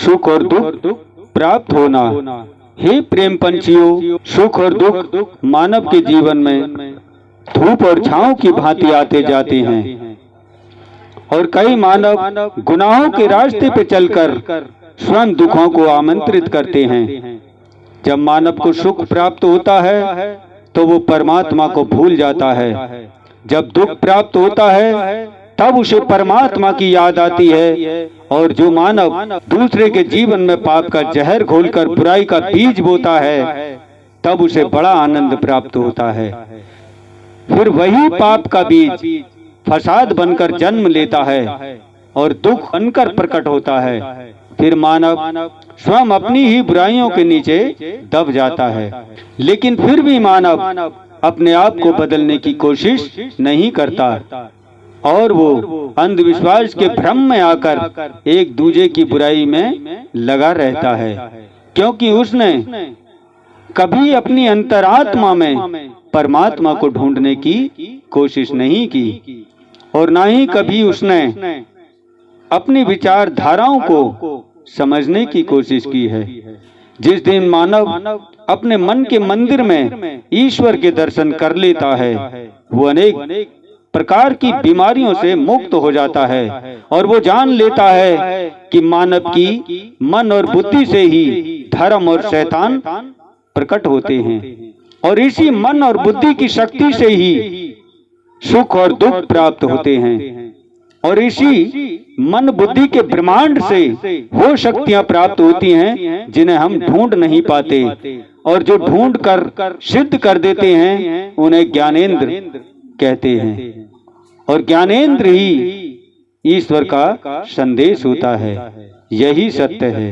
सुख और दुख प्राप्त होना। हे प्रेम पंछियों, सुख और दुख मानव के जीवन में धूप और छांव की भांति आते जाते हैं और कई मानव गुनाहों के रास्ते पे चलकर स्वयं दुखों को आमंत्रित करते हैं। जब मानव को सुख प्राप्त होता है तो वो परमात्मा को भूल जाता है। जब दुख प्राप्त होता है तब उसे परमात्मा की याद आती है। और जो मानव दूसरे के जीवन में पाप का जहर घोलकर बुराई का बीज बोता है तब उसे बड़ा आनंद प्राप्त होता है। फिर वही पाप का बीज फसाद बनकर जन्म लेता है और दुख बनकर प्रकट होता है। फिर मानव स्वयं अपनी ही बुराइयों के नीचे दब जाता है, लेकिन फिर भी मानव अपने आप को बदलने की कोशिश नहीं करता और वो अंधविश्वास के भ्रम में आकर एक दूसरे की बुराई में लगा रहता है, क्योंकि उसने कभी अपनी अंतरात्मा में परमात्मा को ढूंढने की कोशिश नहीं की और ना ही कभी उसने अपनी विचारधाराओं को समझने की कोशिश की है। जिस दिन मानव अपने मन के मंदिर में ईश्वर के दर्शन कर लेता है, वो अनेक प्रकार की बीमारियों से मुक्त हो जाता है और वो जान लेता है कि मानव की मन और बुद्धि से ही धर्म और शैतान प्रकट होते हैं और इसी मन और बुद्धि की शक्ति से ही सुख और दुख प्राप्त होते हैं और इसी मन बुद्धि के ब्रह्मांड से वो शक्तियां प्राप्त होती हैं जिन्हें हम ढूंढ नहीं पाते और जो ढूंढ कर सिद्ध कर देते हैं उन्हें ज्ञानेंद्र कहते हैं और ज्ञानेंद्र ही ईश्वर का संदेश होता है। यही सत्य है।